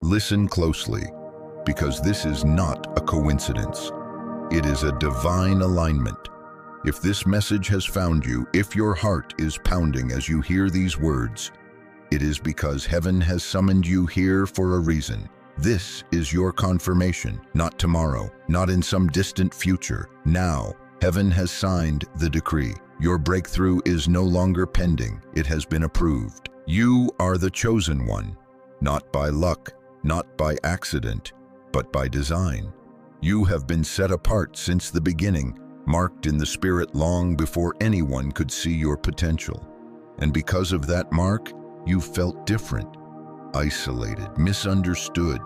Listen closely, because this is not a coincidence. It is a divine alignment. If this message has found you, if your heart is pounding as you hear these words, it is because heaven has summoned you here for a reason. This is your confirmation, not tomorrow, not in some distant future. Now, heaven has signed the decree. Your breakthrough is no longer pending. It has been approved. You are the chosen one, not by luck, not by accident, but by design. You have been set apart since the beginning, marked in the Spirit long before anyone could see your potential. And because of that mark, you felt different, isolated, misunderstood.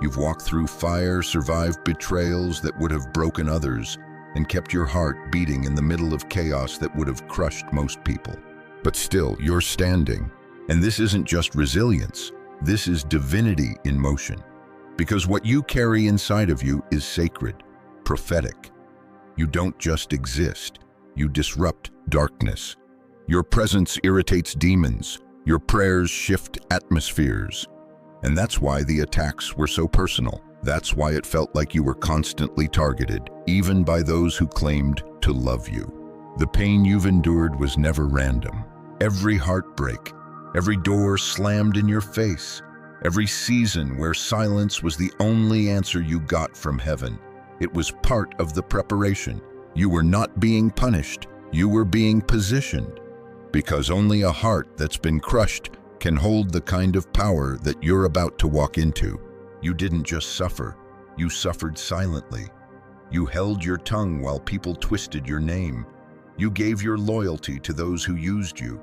You've walked through fire, survived betrayals that would have broken others, and kept your heart beating in the middle of chaos that would have crushed most people. But still, you're standing. And this isn't just resilience, this is divinity in motion. Because what you carry inside of you is sacred, prophetic. You don't just exist, you disrupt darkness. Your presence irritates demons, your prayers shift atmospheres. And that's why the attacks were so personal. That's why it felt like you were constantly targeted, even by those who claimed to love you. The pain you've endured was never random. Every heartbreak, every door slammed in your face, every season where silence was the only answer you got from heaven, it was part of the preparation. You were not being punished, you were being positioned. Because only a heart that's been crushed can hold the kind of power that you're about to walk into. You didn't just suffer, you suffered silently. You held your tongue while people twisted your name. You gave your loyalty to those who used you,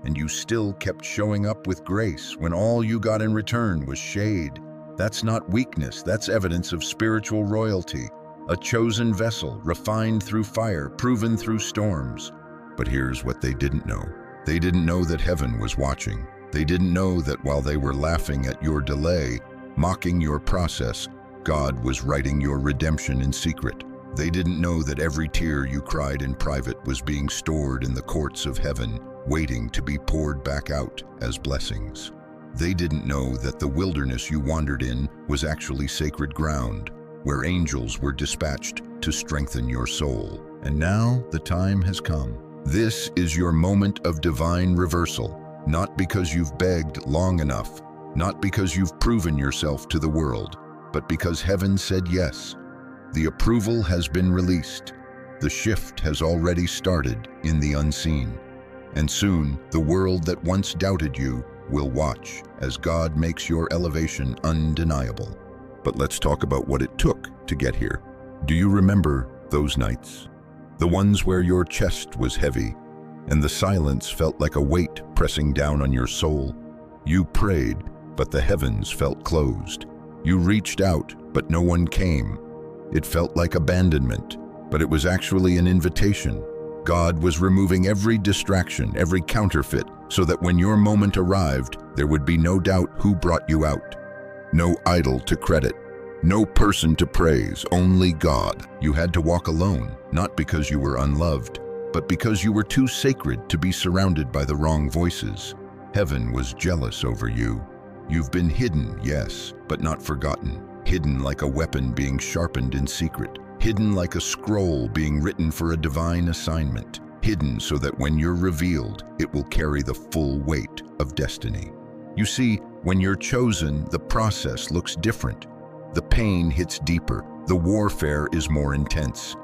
and you still kept showing up with grace when all you got in return was shade. That's not weakness, that's evidence of spiritual royalty. A chosen vessel, refined through fire, proven through storms. But here's what they didn't know. They didn't know that heaven was watching. They didn't know that while they were laughing at your delay, mocking your process, God was writing your redemption in secret. They didn't know that every tear you cried in private was being stored in the courts of heaven, waiting to be poured back out as blessings. They didn't know that the wilderness you wandered in was actually sacred ground, where angels were dispatched to strengthen your soul. And now the time has come. This is your moment of divine reversal, not because you've begged long enough, not because you've proven yourself to the world, but because heaven said yes. The approval has been released. The shift has already started in the unseen. And soon, the world that once doubted you will watch as God makes your elevation undeniable. But let's talk about what it took to get here. Do you remember those nights? The ones where your chest was heavy and the silence felt like a weight pressing down on your soul. You prayed, but the heavens felt closed. You reached out, but no one came. It felt like abandonment, but it was actually an invitation. God was removing every distraction, every counterfeit, so that when your moment arrived, there would be no doubt who brought you out. No idol to credit, no person to praise, only God. You had to walk alone, not because you were unloved, but because you were too sacred to be surrounded by the wrong voices. Heaven was jealous over you. You've been hidden, yes, but not forgotten. Hidden like a weapon being sharpened in secret. Hidden like a scroll being written for a divine assignment. Hidden so that when you're revealed, it will carry the full weight of destiny. You see, when you're chosen, the process looks different. The pain hits deeper. The warfare is more intense.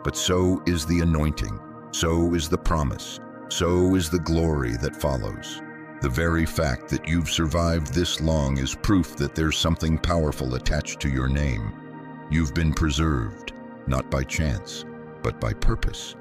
But so is the anointing. So is the promise. So is the glory that follows. The very fact that you've survived this long is proof that there's something powerful attached to your name. You've been preserved, not by chance, but by purpose.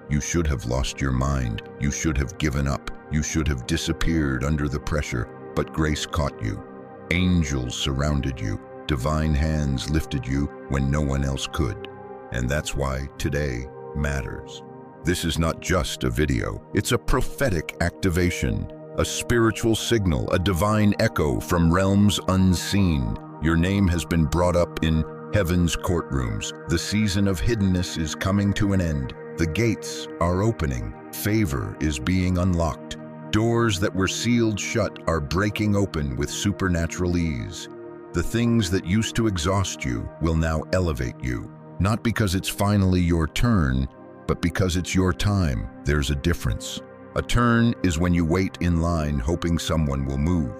You should have lost your mind. You should have given up. You should have disappeared under the pressure, but grace caught you. Angels surrounded you. Divine hands lifted you when no one else could. And that's why today matters. This is not just a video. It's a prophetic activation, a spiritual signal, a divine echo from realms unseen. Your name has been brought up in heaven's courtrooms. The season of hiddenness is coming to an end. The gates are opening. Favor is being unlocked. Doors that were sealed shut are breaking open with supernatural ease. The things that used to exhaust you will now elevate you. Not because it's finally your turn, but because it's your time. There's a difference. A turn is when you wait in line hoping someone will move.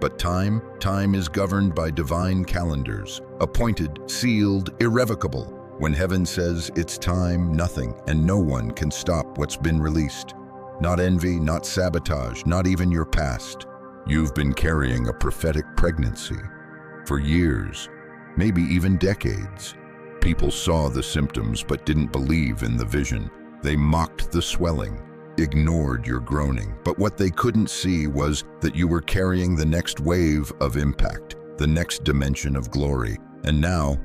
But time is governed by divine calendars, appointed, sealed, irrevocable. When heaven says it's time, nothing and no one can stop what's been released. Not envy, not sabotage, not even your past. You've been carrying a prophetic pregnancy for years, maybe even decades. People saw the symptoms but didn't believe in the vision. They mocked the swelling, ignored your groaning, but what they couldn't see was that you were carrying the next wave of impact, the next dimension of glory, and now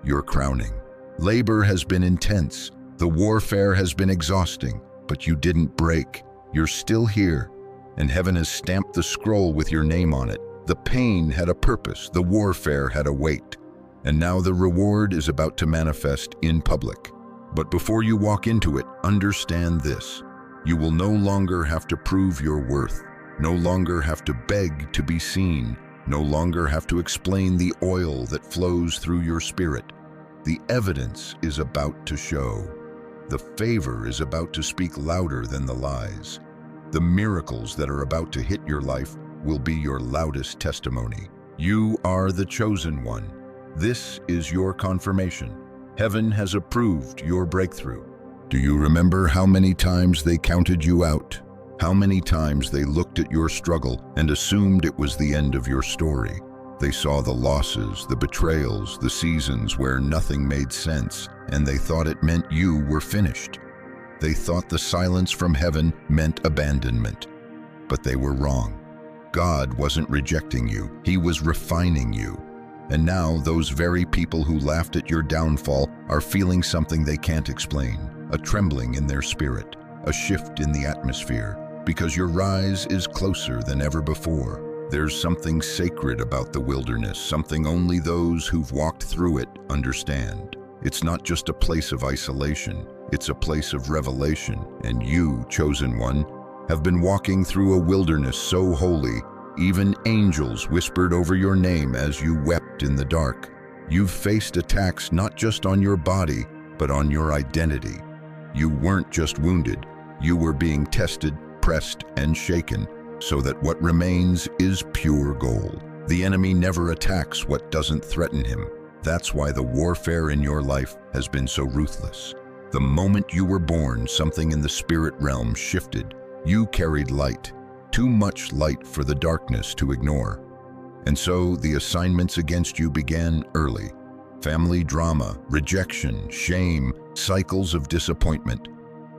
you're crowning. Labor has been intense, the warfare has been exhausting, but you didn't break. You're still here, and heaven has stamped the scroll with your name on it. The pain had a purpose, the warfare had a weight, and now the reward is about to manifest in public. But before you walk into it, understand this. You will no longer have to prove your worth, no longer have to beg to be seen, no longer have to explain the oil that flows through your spirit. The evidence is about to show. The favor is about to speak louder than the lies. The miracles that are about to hit your life will be your loudest testimony. You are the chosen one. This is your confirmation. Heaven has approved your breakthrough. Do you remember how many times they counted you out? How many times they looked at your struggle and assumed it was the end of your story? They saw the losses, the betrayals, the seasons where nothing made sense, and they thought it meant you were finished. They thought the silence from heaven meant abandonment. But they were wrong. God wasn't rejecting you, He was refining you. And now those very people who laughed at your downfall are feeling something they can't explain. A trembling in their spirit, a shift in the atmosphere, because your rise is closer than ever before. There's something sacred about the wilderness, something only those who've walked through it understand. It's not just a place of isolation, it's a place of revelation, and you, chosen one, have been walking through a wilderness so holy, even angels whispered over your name as you wept in the dark. You've faced attacks not just on your body, but on your identity. You weren't just wounded, you were being tested, pressed, and shaken, so that what remains is pure gold. The enemy never attacks what doesn't threaten him. That's why the warfare in your life has been so ruthless. The moment you were born, something in the spirit realm shifted. You carried light, too much light for the darkness to ignore. And so the assignments against you began early. Family drama, rejection, shame, cycles of disappointment.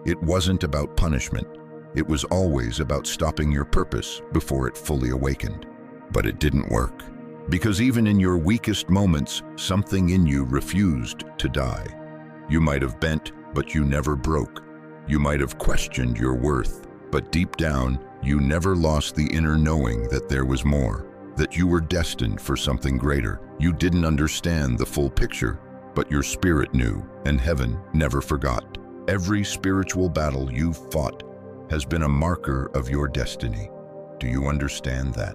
It wasn't about punishment. It was always about stopping your purpose before it fully awakened. But it didn't work. Because even in your weakest moments, something in you refused to die. You might have bent, but you never broke. You might have questioned your worth, but deep down, you never lost the inner knowing that there was more, that you were destined for something greater. You didn't understand the full picture, but your spirit knew, and heaven never forgot. Every spiritual battle you've fought has been a marker of your destiny. Do you understand that?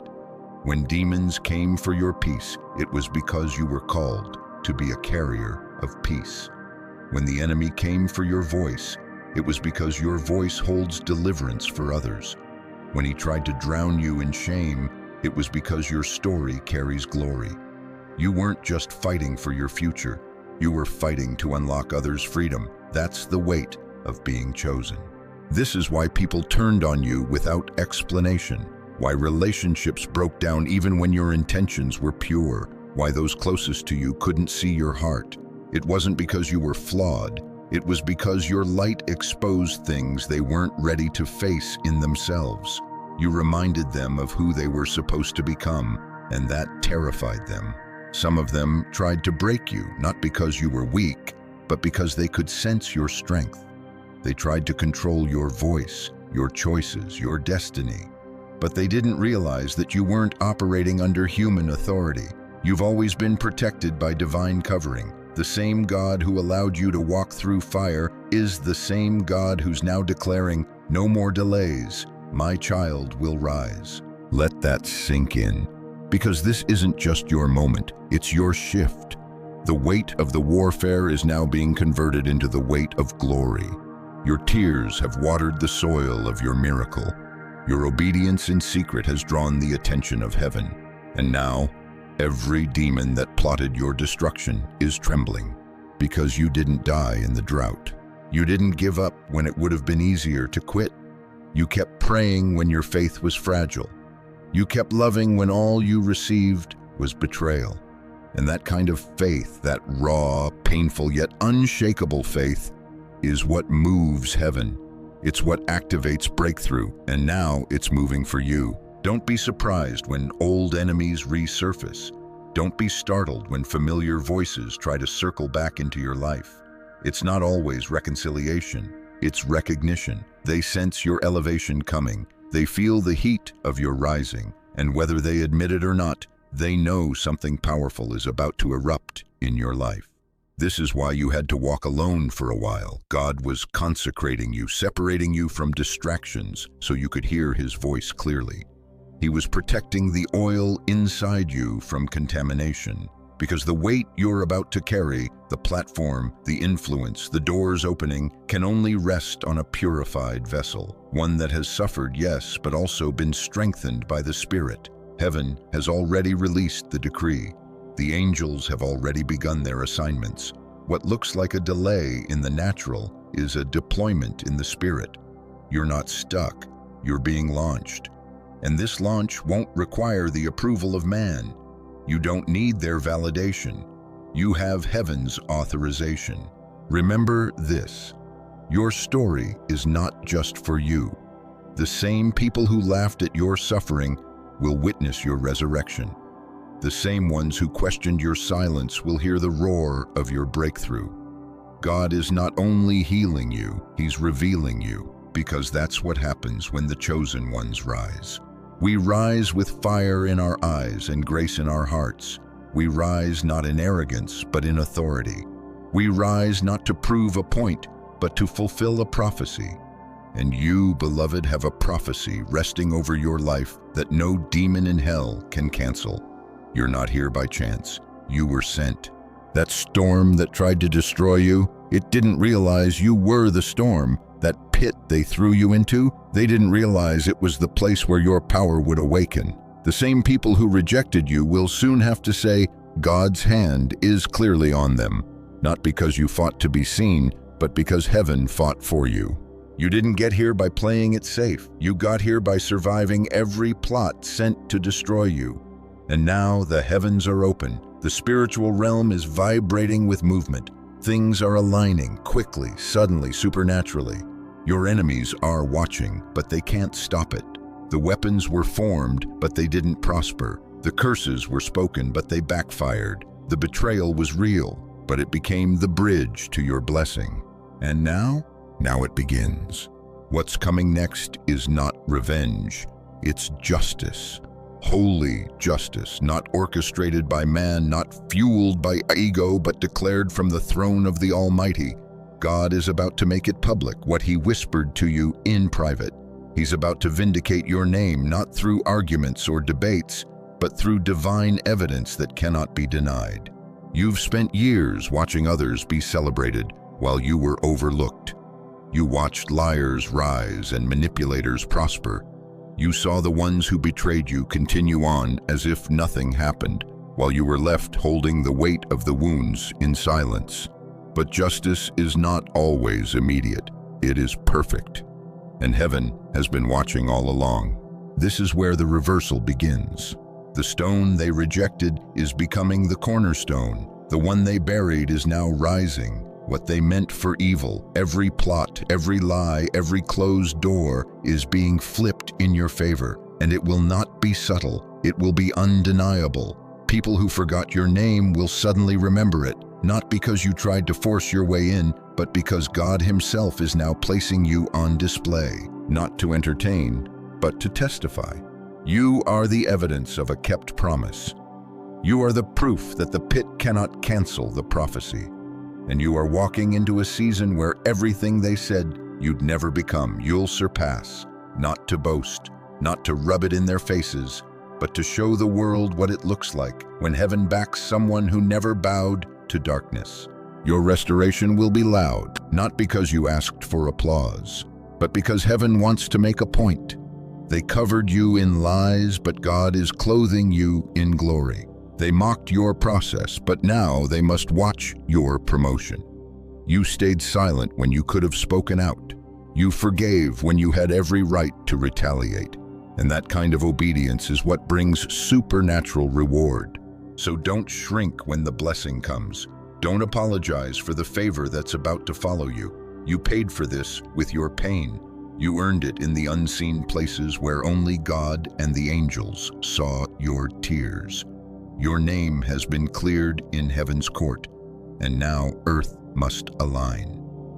When demons came for your peace, it was because you were called to be a carrier of peace. When the enemy came for your voice, it was because your voice holds deliverance for others. When he tried to drown you in shame, it was because your story carries glory. You weren't just fighting for your future, you were fighting to unlock others' freedom. That's the weight of being chosen. This is why people turned on you without explanation, why relationships broke down even when your intentions were pure, why those closest to you couldn't see your heart. It wasn't because you were flawed, it was because your light exposed things they weren't ready to face in themselves. You reminded them of who they were supposed to become, and that terrified them. Some of them tried to break you, not because you were weak, but because they could sense your strength. They tried to control your voice, your choices, your destiny. But they didn't realize that you weren't operating under human authority. You've always been protected by divine covering. The same God who allowed you to walk through fire is the same God who's now declaring, "No more delays. My child will rise." Let that sink in. Because this isn't just your moment, it's your shift. The weight of the warfare is now being converted into the weight of glory. Your tears have watered the soil of your miracle. Your obedience in secret has drawn the attention of heaven. And now, every demon that plotted your destruction is trembling. Because you didn't die in the drought. You didn't give up when it would have been easier to quit. You kept praying when your faith was fragile. You kept loving when all you received was betrayal. And that kind of faith, that raw, painful, yet unshakable faith, is what moves heaven. It's what activates breakthrough, and now it's moving for you. Don't be surprised when old enemies resurface. Don't be startled when familiar voices try to circle back into your life. It's not always reconciliation, it's recognition. They sense your elevation coming. They feel the heat of your rising, and whether they admit it or not, they know something powerful is about to erupt in your life. This is why you had to walk alone for a while. God was consecrating you, separating you from distractions so you could hear His voice clearly. He was protecting the oil inside you from contamination, because the weight you're about to carry, the platform, the influence, the doors opening, can only rest on a purified vessel, one that has suffered, yes, but also been strengthened by the Spirit. Heaven has already released the decree. The angels have already begun their assignments. What looks like a delay in the natural is a deployment in the Spirit. You're not stuck, you're being launched. And this launch won't require the approval of man. You don't need their validation. You have heaven's authorization. Remember this: your story is not just for you. The same people who laughed at your suffering will witness your resurrection. The same ones who questioned your silence will hear the roar of your breakthrough. God is not only healing you, He's revealing you, because that's what happens when the chosen ones rise. We rise with fire in our eyes and grace in our hearts. We rise not in arrogance, but in authority. We rise not to prove a point, but to fulfill a prophecy. And you, beloved, have a prophecy resting over your life that no demon in hell can cancel. You're not here by chance. You were sent. That storm that tried to destroy you, it didn't realize you were the storm. That pit they threw you into, they didn't realize it was the place where your power would awaken. The same people who rejected you will soon have to say, God's hand is clearly on them, not because you fought to be seen, but because heaven fought for you. You didn't get here by playing it safe. You got here by surviving every plot sent to destroy you. And now the heavens are open. The spiritual realm is vibrating with movement. Things are aligning quickly, suddenly, supernaturally. Your enemies are watching, but they can't stop it. The weapons were formed, but they didn't prosper. The curses were spoken, but they backfired. The betrayal was real, but it became the bridge to your blessing. And now it begins. What's coming next is not revenge, it's justice. Holy justice, not orchestrated by man, not fueled by ego, but declared from the throne of the Almighty. God is about to make it public, what He whispered to you in private. He's about to vindicate your name, not through arguments or debates, but through divine evidence that cannot be denied. You've spent years watching others be celebrated while you were overlooked. You watched liars rise and manipulators prosper. You saw the ones who betrayed you continue on as if nothing happened, while you were left holding the weight of the wounds in silence. But justice is not always immediate. It is perfect. And heaven has been watching all along. This is where the reversal begins. The stone they rejected is becoming the cornerstone. The one they buried is now rising. What they meant for evil, every plot, every lie, every closed door is being flipped in your favor. And it will not be subtle. It will be undeniable. People who forgot your name will suddenly remember it, not because you tried to force your way in, but because God Himself is now placing you on display, not to entertain, but to testify. You are the evidence of a kept promise. You are the proof that the pit cannot cancel the prophecy. And you are walking into a season where everything they said you'd never become, you'll surpass, not to boast, not to rub it in their faces, but to show the world what it looks like when heaven backs someone who never bowed to darkness. Your restoration will be loud, not because you asked for applause, but because heaven wants to make a point. They covered you in lies, but God is clothing you in glory. They mocked your process, but now they must watch your promotion. You stayed silent when you could have spoken out. You forgave when you had every right to retaliate. And that kind of obedience is what brings supernatural reward. So don't shrink when the blessing comes. Don't apologize for the favor that's about to follow you. You paid for this with your pain. You earned it in the unseen places where only God and the angels saw your tears. Your name has been cleared in heaven's court, and now earth must align.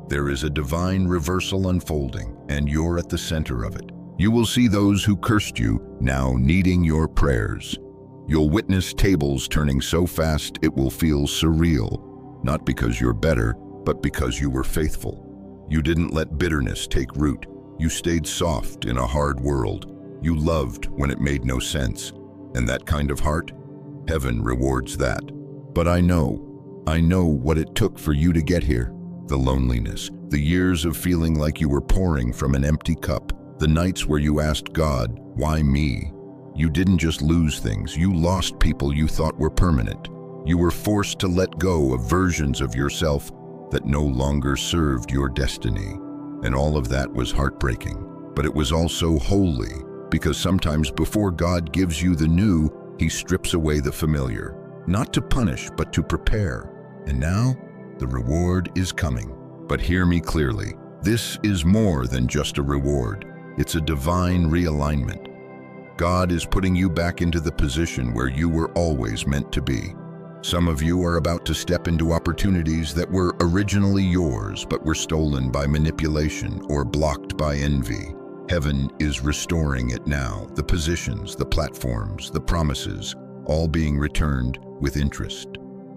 There is a divine reversal unfolding, and you're at the center of it. You will see those who cursed you now needing your prayers. You'll witness tables turning so fast it will feel surreal, not because you're better, but because you were faithful. You didn't let bitterness take root. You stayed soft in a hard world. You loved when it made no sense. And that kind of heart, heaven rewards that. But I know what it took for you to get here. The loneliness, the years of feeling like you were pouring from an empty cup, the nights where you asked God, why me? You didn't just lose things, you lost people you thought were permanent. You were forced to let go of versions of yourself that no longer served your destiny. And all of that was heartbreaking. But it was also holy, because sometimes before God gives you the new, He strips away the familiar. Not to punish, but to prepare. And now, the reward is coming. But hear me clearly, this is more than just a reward. It's a divine realignment. God is putting you back into the position where you were always meant to be. Some of you are about to step into opportunities that were originally yours, but were stolen by manipulation or blocked by envy. Heaven is restoring it now, the positions, the platforms, the promises, all being returned with interest.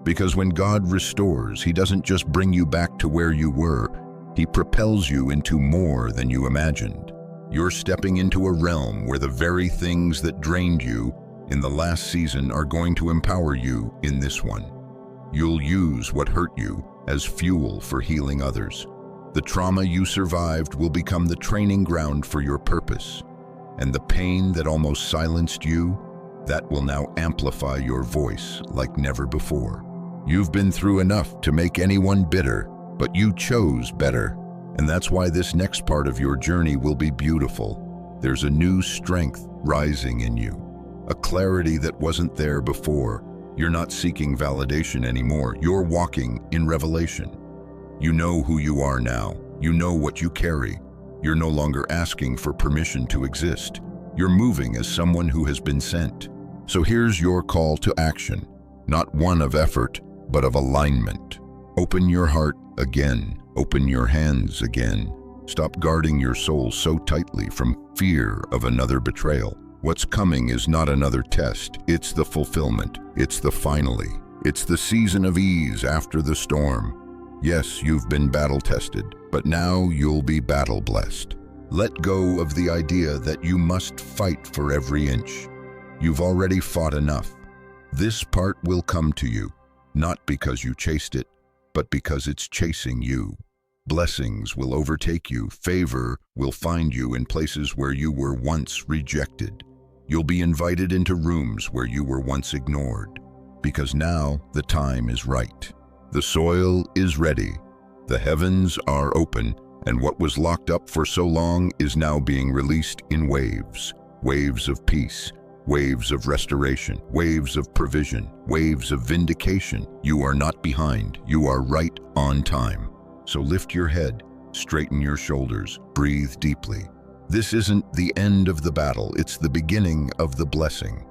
Because when God restores, He doesn't just bring you back to where you were, He propels you into more than you imagined. You're stepping into a realm where the very things that drained you in the last season are going to empower you in this one. You'll use what hurt you as fuel for healing others. The trauma you survived will become the training ground for your purpose. And the pain that almost silenced you, that will now amplify your voice like never before. You've been through enough to make anyone bitter, but you chose better. And that's why this next part of your journey will be beautiful. There's a new strength rising in you. A clarity that wasn't there before. You're not seeking validation anymore. You're walking in revelation. You know who you are now. You know what you carry. You're no longer asking for permission to exist. You're moving as someone who has been sent. So here's your call to action. Not one of effort, but of alignment. Open your heart again. Open your hands again. Stop guarding your soul so tightly from fear of another betrayal. What's coming is not another test, it's the fulfillment, it's the finally. It's the season of ease after the storm. Yes, you've been battle-tested, but now you'll be battle-blessed. Let go of the idea that you must fight for every inch. You've already fought enough. This part will come to you, not because you chased it, but because it's chasing you. Blessings will overtake you, favor will find you in places where you were once rejected. You'll be invited into rooms where you were once ignored, because now the time is right. The soil is ready, the heavens are open, and what was locked up for so long is now being released in waves. Waves of peace, waves of restoration, waves of provision, waves of vindication. You are not behind, you are right on time. So lift your head, straighten your shoulders, breathe deeply. This isn't the end of the battle, it's the beginning of the blessing.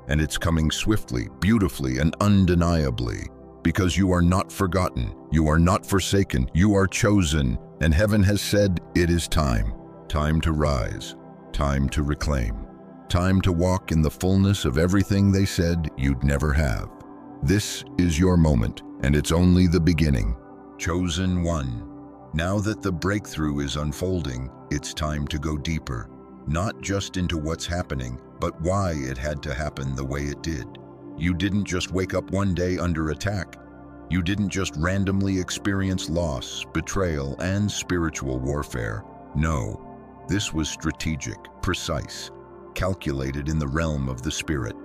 And it's coming swiftly, beautifully, and undeniably, because you are not forgotten, you are not forsaken, you are chosen, and heaven has said it is time. Time to rise, time to reclaim, time to walk in the fullness of everything they said you'd never have. This is your moment, and it's only the beginning. Chosen one. Now that the breakthrough is unfolding, it's time to go deeper. not just into what's happening, but why it had to happen the way it did. You didn't just wake up one day under attack. You didn't just randomly experience loss, betrayal, and spiritual warfare. No, this was strategic, precise, calculated in the realm of the spirit,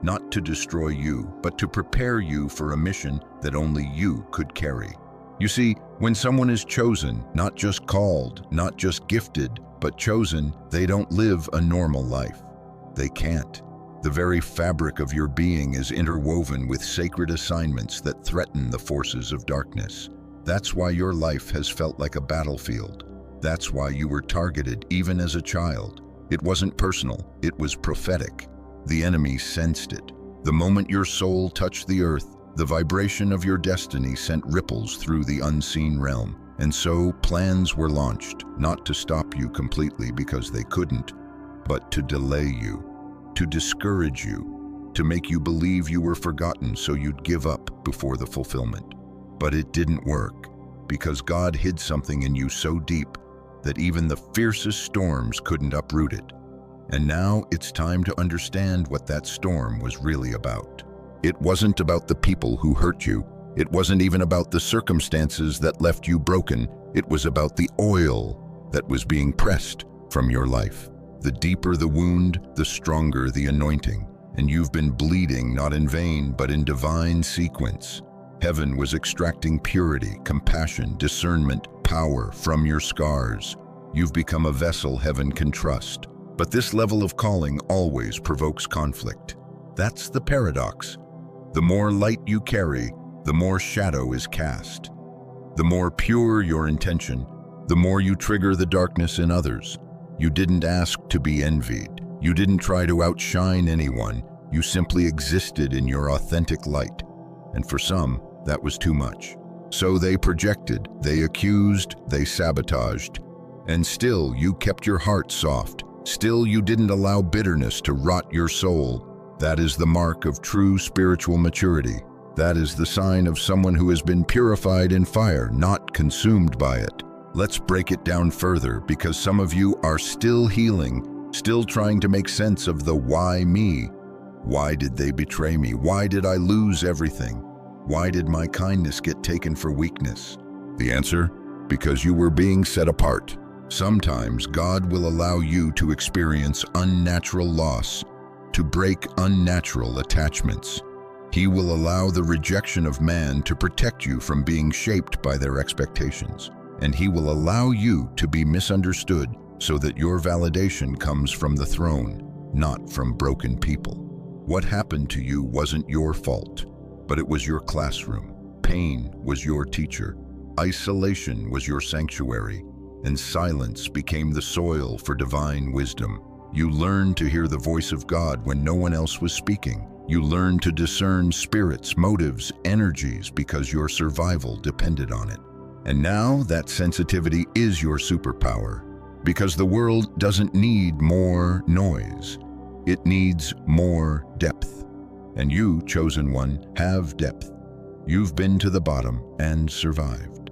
not to destroy you, but to prepare you for a mission that only you could carry. You see, when someone is chosen, not just called, not just gifted, but chosen, they don't live a normal life. They can't. The very fabric of your being is interwoven with sacred assignments that threaten the forces of darkness. That's why your life has felt like a battlefield. That's why you were targeted even as a child. It wasn't personal, it was prophetic. The enemy sensed it. The moment your soul touched the earth, the vibration of your destiny sent ripples through the unseen realm. And so plans were launched, not to stop you completely because they couldn't, but to delay you, to discourage you, to make you believe you were forgotten so you'd give up before the fulfillment. But it didn't work, because God hid something in you so deep that even the fiercest storms couldn't uproot it. And now it's time to understand what that storm was really about. It wasn't about the people who hurt you. It wasn't even about the circumstances that left you broken. It was about the oil that was being pressed from your life. The deeper the wound, the stronger the anointing. And you've been bleeding not in vain, but in divine sequence. Heaven was extracting purity, compassion, discernment, power from your scars. You've become a vessel heaven can trust. But this level of calling always provokes conflict. That's the paradox. The more light you carry, the more shadow is cast. The more pure your intention, the more you trigger the darkness in others. You didn't ask to be envied. You didn't try to outshine anyone. You simply existed in your authentic light. And for some, that was too much. So they projected, they accused, they sabotaged. And still, you kept your heart soft. Still, you didn't allow bitterness to rot your soul. That is the mark of true spiritual maturity. That is the sign of someone who has been purified in fire, not consumed by it. Let's break it down further, because some of you are still healing, still trying to make sense of the why me. Why did they betray me? Why did I lose everything? Why did my kindness get taken for weakness? The answer? Because you were being set apart. Sometimes God will allow you to experience unnatural loss, to break unnatural attachments. He will allow the rejection of man to protect you from being shaped by their expectations. And He will allow you to be misunderstood so that your validation comes from the throne, not from broken people. What happened to you wasn't your fault, but it was your classroom. Pain was your teacher. Isolation was your sanctuary. And silence became the soil for divine wisdom. You learned to hear the voice of God when no one else was speaking. You learned to discern spirits, motives, energies because your survival depended on it. And now that sensitivity is your superpower, because the world doesn't need more noise. It needs more depth. And you, chosen one, have depth. You've been to the bottom and survived.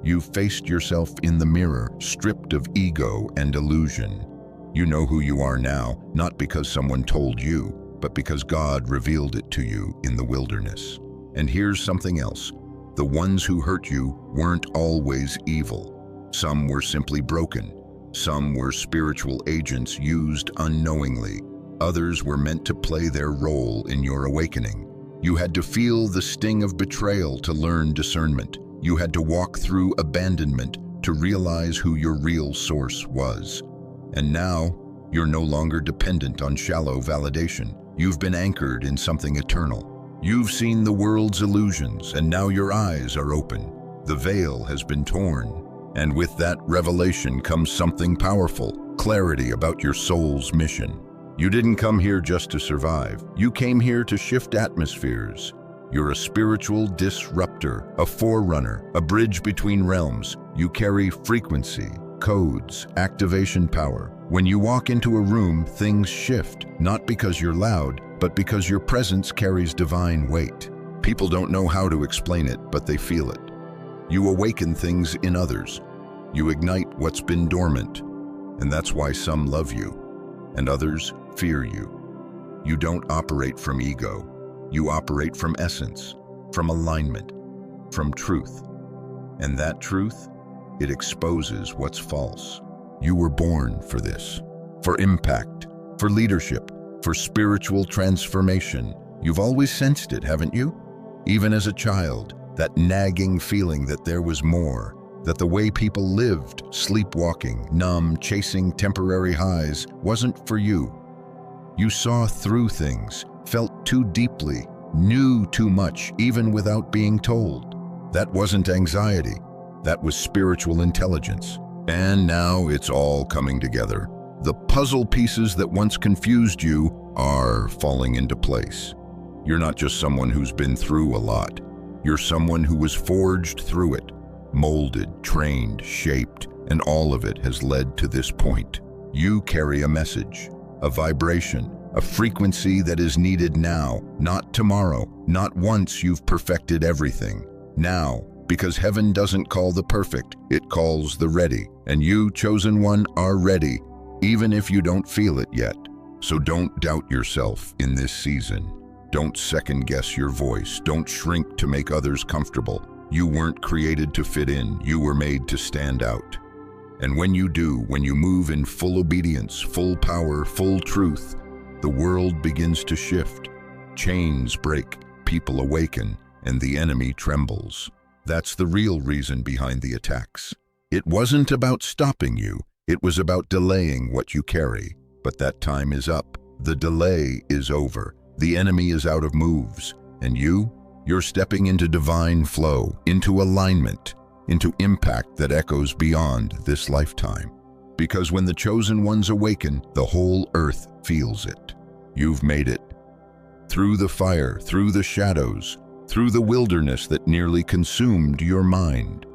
You've faced yourself in the mirror, stripped of ego and illusion. You know who you are now, not because someone told you, but because God revealed it to you in the wilderness. And here's something else. The ones who hurt you weren't always evil. Some were simply broken. Some were spiritual agents used unknowingly. Others were meant to play their role in your awakening. You had to feel the sting of betrayal to learn discernment. You had to walk through abandonment to realize who your real source was. And now, you're no longer dependent on shallow validation. You've been anchored in something eternal. You've seen the world's illusions, and now your eyes are open. The veil has been torn. And with that revelation comes something powerful, clarity about your soul's mission. You didn't come here just to survive. You came here to shift atmospheres. You're a spiritual disruptor, a forerunner, a bridge between realms. You carry frequency, codes, activation power. When you walk into a room, things shift, not because you're loud, but because your presence carries divine weight. People don't know how to explain it, but they feel it. You awaken things in others. You ignite what's been dormant, and that's why some love you. and others fear you. You don't operate from ego. You operate from essence, from alignment, from truth. And that truth, it exposes what's false. You were born for this, for impact, for leadership, for spiritual transformation. You've always sensed it, haven't you? Even as a child, that nagging feeling that there was more, that the way people lived, sleepwalking, numb, chasing temporary highs, wasn't for you. You saw through things, felt too deeply, knew too much, even without being told. That wasn't anxiety. That was spiritual intelligence. And now it's all coming together. The puzzle pieces that once confused you are falling into place. You're not just someone who's been through a lot. You're someone who was forged through it, molded, trained, shaped, and all of it has led to this point. You carry a message, a vibration, a frequency that is needed now, not tomorrow, not once you've perfected everything. Now, because heaven doesn't call the perfect, it calls the ready. And you, chosen one, are ready, even if you don't feel it yet. So don't doubt yourself in this season. Don't second-guess your voice. Don't shrink to make others comfortable. You weren't created to fit in. You were made to stand out. And when you do, when you move in full obedience, full power, full truth, the world begins to shift. Chains break, people awaken, and the enemy trembles. That's the real reason behind the attacks. It wasn't about stopping you. It was about delaying what you carry. But that time is up. The delay is over. The enemy is out of moves, and you're stepping into divine flow, into alignment, into impact that echoes beyond this lifetime. Because when the chosen ones awaken, the whole earth feels it. You've made it. Through the fire, through the shadows, through the wilderness that nearly consumed your mind.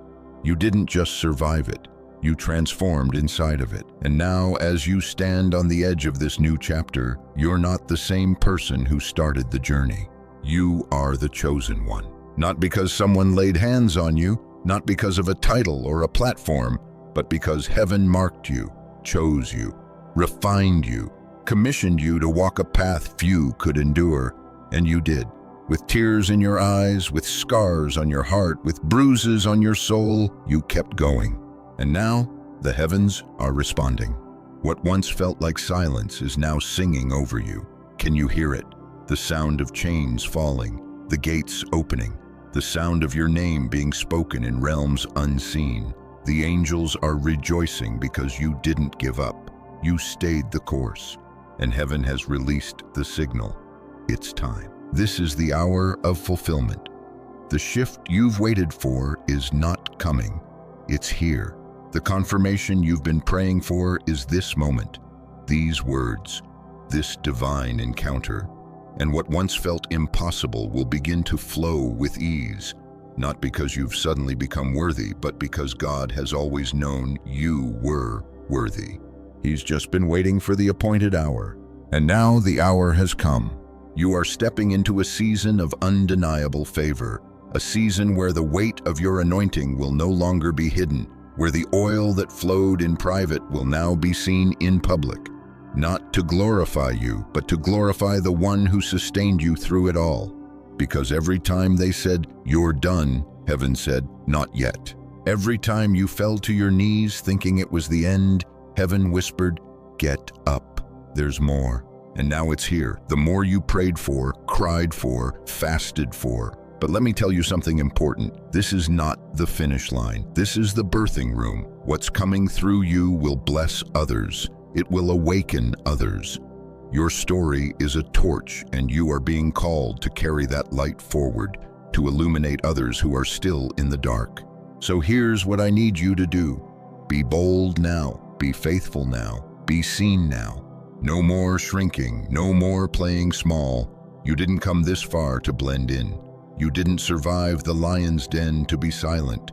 You didn't just survive it. You transformed inside of it. And now, as you stand on the edge of this new chapter, you're not the same person who started the journey. You are the chosen one. Not because someone laid hands on you, not because of a title or a platform, but because heaven marked you, chose you, refined you, commissioned you to walk a path few could endure, and you did. With tears in your eyes, with scars on your heart, with bruises on your soul, you kept going. And now, the heavens are responding. What once felt like silence is now singing over you. Can you hear it? The sound of chains falling, the gates opening, the sound of your name being spoken in realms unseen. The angels are rejoicing because you didn't give up. You stayed the course, and heaven has released the signal. It's time. This is the hour of fulfillment. The shift you've waited for is not coming. It's here. The confirmation you've been praying for is this moment, these words, this divine encounter. And what once felt impossible will begin to flow with ease, not because you've suddenly become worthy, but because God has always known you were worthy. He's just been waiting for the appointed hour. And now the hour has come. You are stepping into a season of undeniable favor, a season where the weight of your anointing will no longer be hidden, where the oil that flowed in private will now be seen in public, not to glorify you, but to glorify the one who sustained you through it all. Because every time they said, "You're done," heaven said, "Not yet." Every time you fell to your knees thinking it was the end, heaven whispered, "Get up, there's more." And now it's here, the more you prayed for, cried for, fasted for. But let me tell you something important. This is not the finish line. This is the birthing room. What's coming through you will bless others. It will awaken others. Your story is a torch, and you are being called to carry that light forward, to illuminate others who are still in the dark. So here's what I need you to do. Be bold now. Be faithful now. Be seen now. No more shrinking. No more playing small. You didn't come this far to blend in. You didn't survive the lion's den to be silent.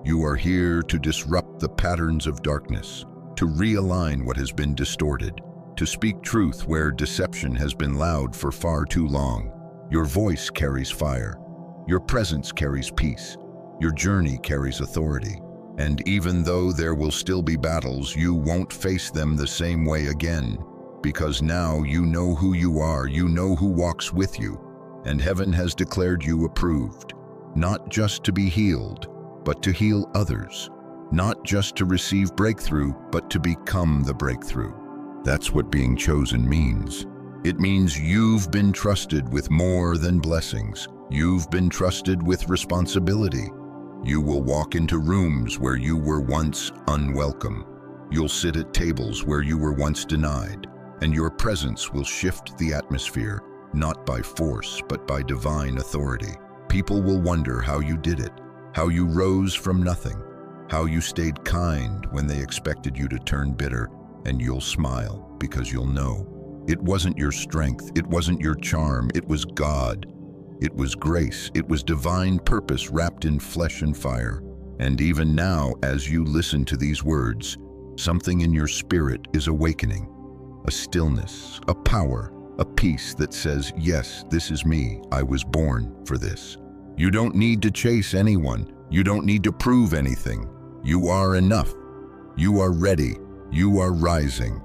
You are here to disrupt the patterns of darkness, to realign what has been distorted, to speak truth where deception has been loud for far too long. Your voice carries fire. Your presence carries peace. Your journey carries authority. And even though there will still be battles, you won't face them the same way again. because now you know who you are, you know who walks with you, and heaven has declared you approved, not just to be healed, but to heal others, not just to receive breakthrough, but to become the breakthrough. That's what being chosen means. It means you've been trusted with more than blessings. You've been trusted with responsibility. You will walk into rooms where you were once unwelcome. You'll sit at tables where you were once denied, and your presence will shift the atmosphere, not by force, but by divine authority. People will wonder how you did it, how you rose from nothing, how you stayed kind when they expected you to turn bitter, and you'll smile because you'll know. It wasn't your strength, it wasn't your charm, it was God. It was grace, it was divine purpose wrapped in flesh and fire. And even now, as you listen to these words, something in your spirit is awakening. A stillness, a power, a peace that says, yes, this is me, I was born for this. You don't need to chase anyone, you don't need to prove anything. You are enough, you are ready, you are rising.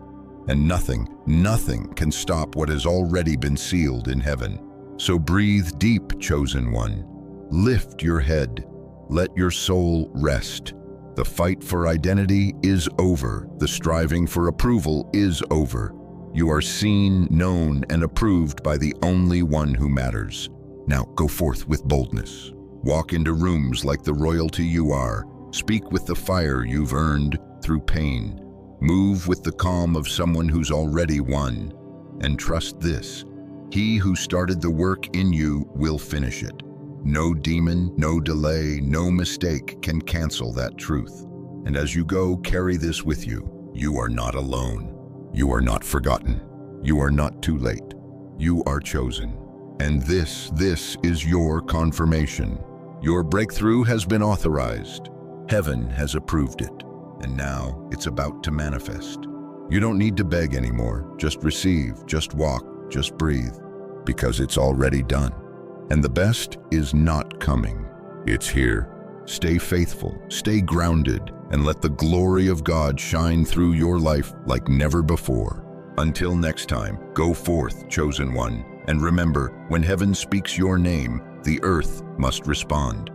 And nothing can stop what has already been sealed in heaven. So breathe deep, chosen one. Lift your head. Let your soul rest. The fight for identity is over. The striving for approval is over. You are seen, known, and approved by the only one who matters. Now go forth with boldness. Walk into rooms like the royalty you are. Speak with the fire you've earned through pain. Move with the calm of someone who's already won. And trust this, he who started the work in you will finish it. No demon, no delay, no mistake can cancel that truth. And as you go, carry this with you. You are not alone. You are not forgotten. You are not too late. You are chosen. And this is your confirmation. Your breakthrough has been authorized. Heaven has approved it. And now it's about to manifest. You don't need to beg anymore. Just receive, just walk, just breathe, because it's already done. And the best is not coming. It's here. Stay faithful, stay grounded, and let the glory of God shine through your life like never before. Until next time, go forth, chosen one, and remember, when heaven speaks your name, the earth must respond.